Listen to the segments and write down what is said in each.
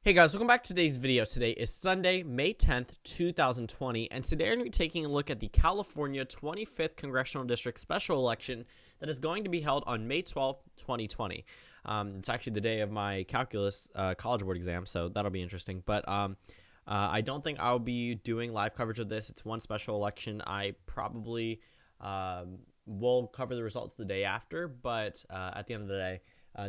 Hey guys, welcome back to today's video. Today is Sunday, May 10th, 2020, and today we're going to be taking a look at the California 25th Congressional District special election that is going to be held on May 12th, 2020. It's actually the day of my calculus college board exam, so that'll be interesting. But I don't think I'll be doing live coverage of this. It's one special election. I probably will cover the results the day after, but at the end of the day,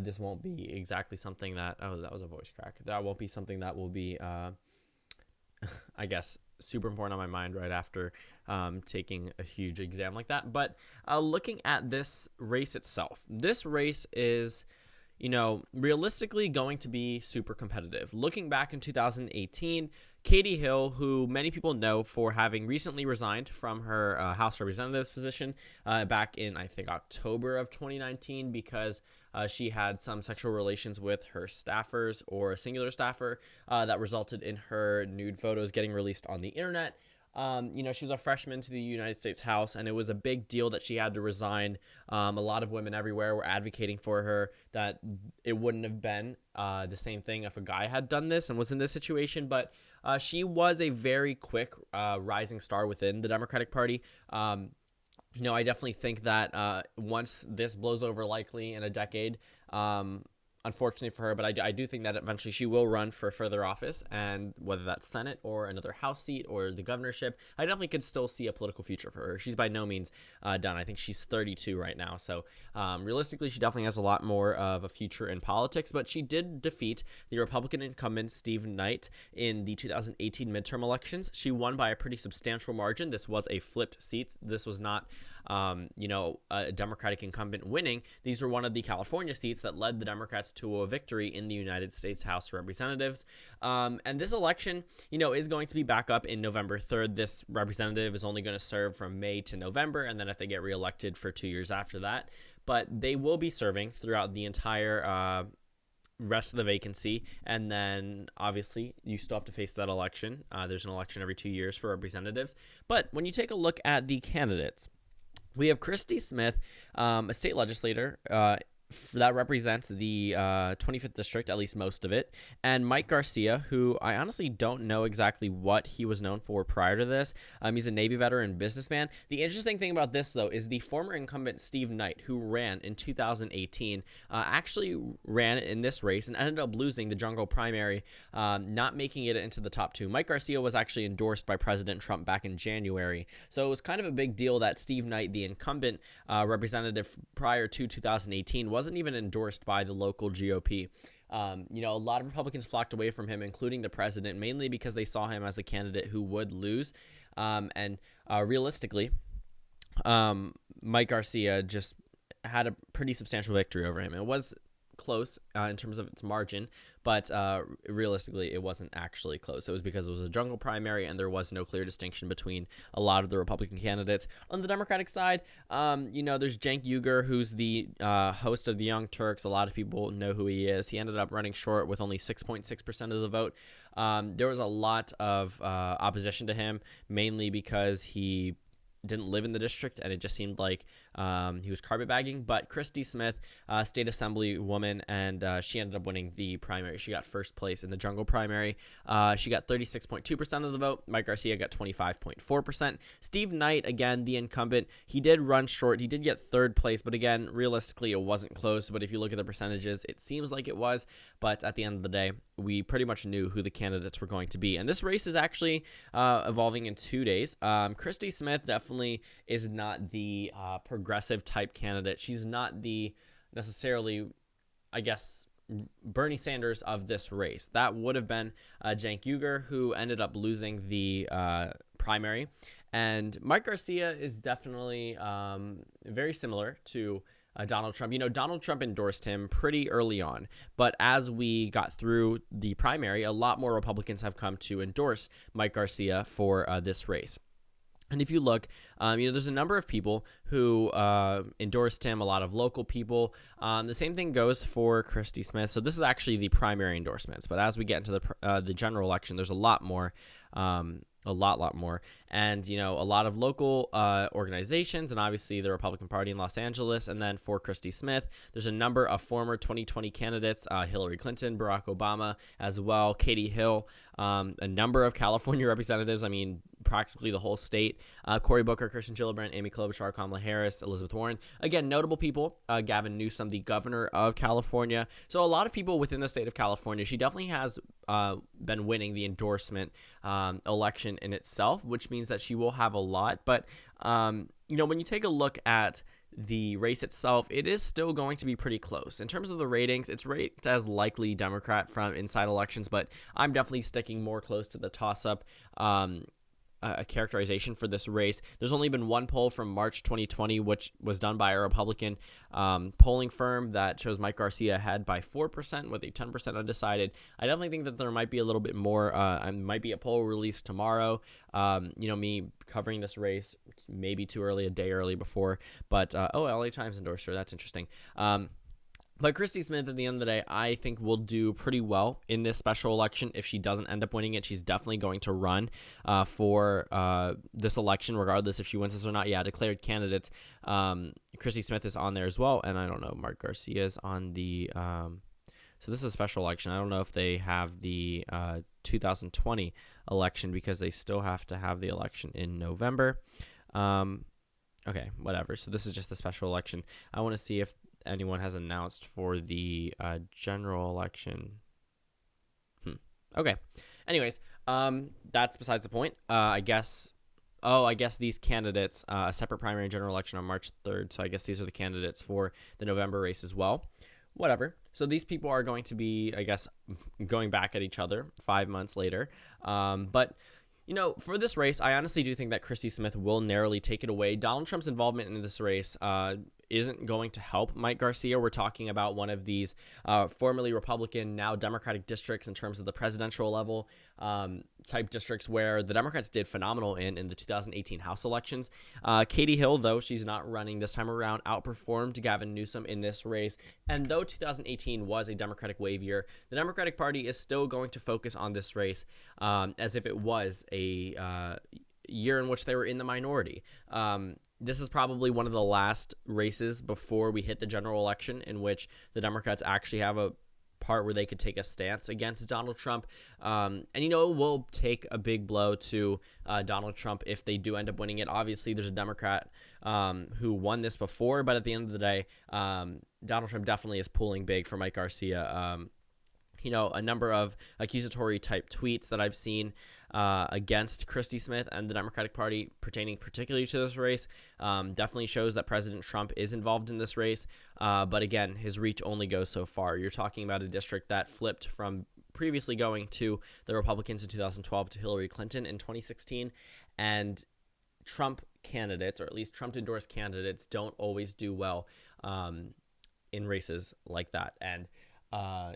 this won't be exactly something that, that was a voice crack. That won't be something that will be, I guess, super important on my mind right after taking a huge exam like that. But looking at this race itself, this race is, realistically going to be super competitive. Looking back in 2018, Katie Hill, who many people know for having recently resigned from her House Representatives position back in, I think, October of 2019 because she had some sexual relations with her staffers or a singular staffer that resulted in her nude photos getting released on the internet. She was a freshman to the United States House, and it was a big deal that she had to resign. A lot of women everywhere were advocating for her that it wouldn't have been the same thing if a guy had done this and was in this situation. But she was a very quick rising star within the Democratic Party. I definitely think that once this blows over, likely in a decade, unfortunately for her, but I do think that eventually she will run for further office, and whether that's Senate or another House seat or the governorship, I definitely could still see a political future for her. She's by no means done. I think she's 32 right now, so realistically, she definitely has a lot more of a future in politics, but she did defeat the Republican incumbent Steve Knight in the 2018 midterm elections. She won by a pretty substantial margin. This was a flipped seat. This was not a Democratic incumbent winning. These were one of the California seats that led the Democrats to a victory in the United States House of Representatives. And this election, is going to be back up in November 3rd. This representative is only going to serve from May to November, and then if they get reelected for 2 years after that. But they will be serving throughout the entire rest of the vacancy, and then obviously you still have to face that election. There's an election every 2 years for representatives. But when you take a look at the candidates, we have Christy Smith, a state legislator that represents the 25th district, at least most of it, and Mike Garcia, who I honestly don't know exactly what he was known for prior to this. He's a Navy veteran and businessman. The interesting thing about this, though, is the former incumbent Steve Knight, who ran in 2018, actually ran in this race and ended up losing the jungle primary, not making it into the top two. Mike Garcia was actually endorsed by President Trump back in January, so it was kind of a big deal that Steve Knight, the incumbent representative prior to 2018, wasn't even endorsed by the local GOP. A lot of Republicans flocked away from him, including the president, mainly because they saw him as a candidate who would lose. Realistically, Mike Garcia just had a pretty substantial victory over him. It was close in terms of its margin, but realistically it wasn't actually close. It was because it was a jungle primary and there was no clear distinction between a lot of the Republican candidates. On the Democratic side, there's Cenk Uygur, who's the host of the Young Turks. A lot of people know who he is. He ended up running short with only 6.6% of the vote. There was a lot of opposition to him, mainly because he didn't live in the district, and it just seemed like he was carpetbagging. But Christy Smith, state assembly woman, and she ended up winning the primary. She got first place in the jungle primary. She got 36.2% of the vote. Mike Garcia got 25.4%. Steve Knight, again, the incumbent, he did run short. He did get third place, but again, realistically, it wasn't close. But if you look at the percentages, it seems like it was. But at the end of the day, we pretty much knew who the candidates were going to be. And this race is actually evolving in 2 days. Christy Smith definitely is not the progressive type candidate. She's not the necessarily, I guess, Bernie Sanders of this race. That would have been Cenk Uygur, who ended up losing the primary. And Mike Garcia is definitely very similar to Donald Trump. Donald Trump endorsed him pretty early on, but as we got through the primary, a lot more Republicans have come to endorse Mike Garcia for this race. And if you look, there's a number of people who endorsed him, a lot of local people. The same thing goes for Christy Smith. So this is actually the primary endorsements. But as we get into the general election, there's a lot more a lot more. And, you know, a lot of local organizations, and obviously the Republican Party in Los Angeles. And then for Christy Smith, there's a number of former 2020 candidates, Hillary Clinton, Barack Obama as well, Katie Hill, a number of California representatives. I mean, practically the whole state. Cory Booker, Kirsten Gillibrand, Amy Klobuchar, Kamala Harris, Elizabeth Warren. Again, notable people. Gavin Newsom, the governor of California. So a lot of people within the state of California. She definitely has been winning the endorsement election in itself, which means that she will have a lot. But, you know, when you take a look at the race itself, it is still going to be pretty close. In terms of the ratings, it's rated as likely Democrat from inside elections, but I'm definitely sticking more close to the toss-up a characterization for this race. There's only been one poll from March 2020, which was done by a Republican polling firm that shows Mike Garcia ahead by 4% with a 10% undecided. I definitely think that there might be a little bit more. Might be a poll released tomorrow. You know, me covering this race maybe too early, a day early before. But, LA Times endorsed her. That's interesting. But Christy Smith, at the end of the day, I think will do pretty well in this special election. If she doesn't end up winning it, she's definitely going to run for this election, regardless if she wins this or not. Yeah, declared candidates. Christy Smith is on there as well. And I don't know, Mark Garcia is on the so this is a special election. I don't know if they have the 2020 election because they still have to have the election in November. Okay, whatever. So this is just the special election. I want to see if anyone has announced for the general election. Okay. Anyways, that's besides the point. I guess these candidates, a separate primary and general election on March 3rd. So I guess these are the candidates for the November race as well. Whatever. So these people are going to be, I guess, going back at each other 5 months later. But you know, for this race, I honestly do think that Christy Smith will narrowly take it away. Donald Trump's involvement in this race isn't going to help Mike Garcia. We're talking about one of these formerly Republican, now Democratic districts in terms of the presidential level type districts where the Democrats did phenomenal in the 2018 House elections. Katie Hill, though she's not running this time around, outperformed Gavin Newsom in this race. And though 2018 was a Democratic wave year, the Democratic Party is still going to focus on this race as if it was a year in which they were in the minority. This is probably one of the last races before we hit the general election in which the Democrats actually have a part where they could take a stance against Donald Trump. And, you know, it will take a big blow to Donald Trump if they do end up winning it. Obviously, there's a Democrat who won this before, but at the end of the day, Donald Trump definitely is pulling big for Mike Garcia. You know, a number of accusatory type tweets that I've seen against Christy Smith and the Democratic Party pertaining particularly to this race definitely shows that President Trump is involved in this race. But again, his reach only goes so far. You're talking about a district that flipped from previously going to the Republicans in 2012 to Hillary Clinton in 2016. And Trump candidates, or at least Trump-endorsed candidates, don't always do well in races like that. And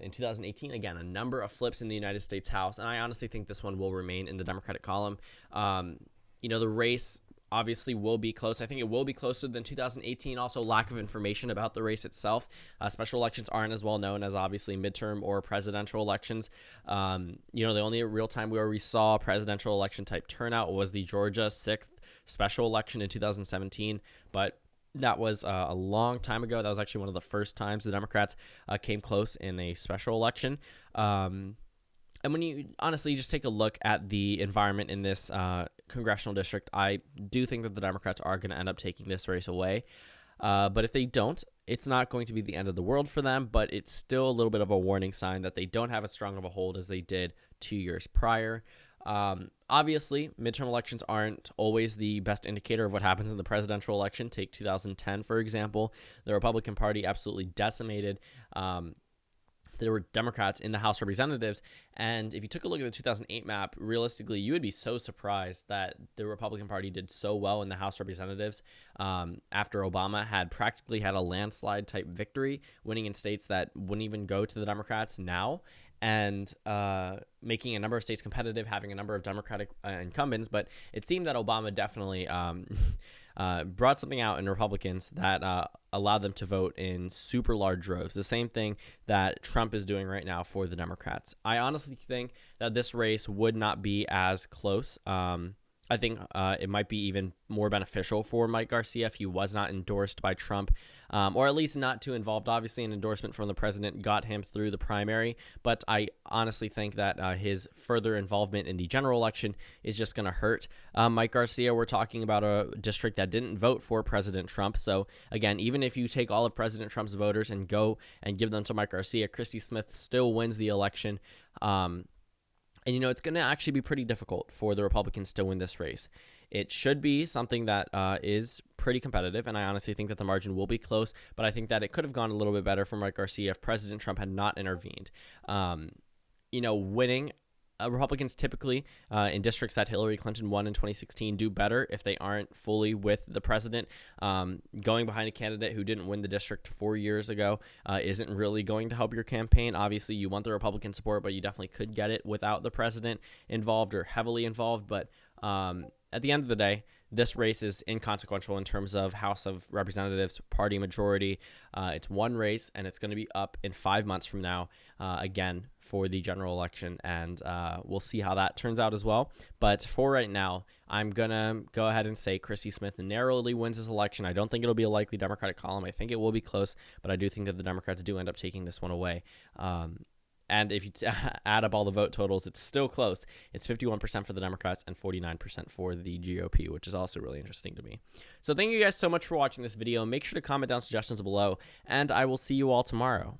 in 2018, again, a number of flips in the United States House, and I honestly think this one will remain in the Democratic column. You know, the race obviously will be close. I think it will be closer than 2018. Also, lack of information about the race itself. Special elections aren't as well known as obviously midterm or presidential elections. You know, the only real time where we saw presidential election type turnout was the Georgia 6th special election in 2017, but that was a long time ago. That was actually one of the first times the Democrats came close in a special election. And when you honestly just take a look at the environment in this congressional district, I do think that the Democrats are going to end up taking this race away. But if they don't, it's not going to be the end of the world for them, but it's still a little bit of a warning sign that they don't have as strong of a hold as they did 2 years prior. Obviously, midterm elections aren't always the best indicator of what happens in the presidential election. Take 2010, for example. The Republican Party absolutely decimated. There were Democrats in the House of Representatives, and if you took a look at the 2008 map, realistically, you would be so surprised that the Republican Party did so well in the House of Representatives after Obama had practically had a landslide type victory, winning in states that wouldn't even go to the Democrats now, and making a number of states competitive, having a number of Democratic incumbents. But it seemed that Obama definitely brought something out in Republicans that allowed them to vote in super large droves. The same thing that Trump is doing right now for the Democrats. I honestly think that this race would not be as close. I think it might be even more beneficial for Mike Garcia if he was not endorsed by Trump, or at least not too involved. Obviously, an endorsement from the president got him through the primary, but I honestly think that his further involvement in the general election is just going to hurt Mike Garcia. We're talking about a district that didn't vote for President Trump. So, again, even if you take all of President Trump's voters and go and give them to Mike Garcia, Christy Smith still wins the election. And, it's going to actually be pretty difficult for the Republicans to win this race. It should be something that is pretty competitive, and I honestly think that the margin will be close, but I think that it could have gone a little bit better for Mike Garcia if President Trump had not intervened. Winning, Republicans typically in districts that Hillary Clinton won in 2016 do better if they aren't fully with the president. Going behind a candidate who didn't win the district 4 years ago isn't really going to help your campaign. Obviously, you want the Republican support, but you definitely could get it without the president involved or heavily involved. But at the end of the day, this race is inconsequential in terms of House of Representatives party majority. It's one race, and it's going to be up in 5 months from now again for the general election, and we'll see how that turns out as well. But for right now, I'm going to go ahead and say Christy Smith narrowly wins this election. I don't think it'll be a likely Democratic column. I think it will be close, but I do think that the Democrats do end up taking this one away. And if you add up all the vote totals, it's still close. It's 51% for the Democrats and 49% for the GOP, which is also really interesting to me. So thank you guys so much for watching this video. Make sure to comment down suggestions below, and I will see you all tomorrow.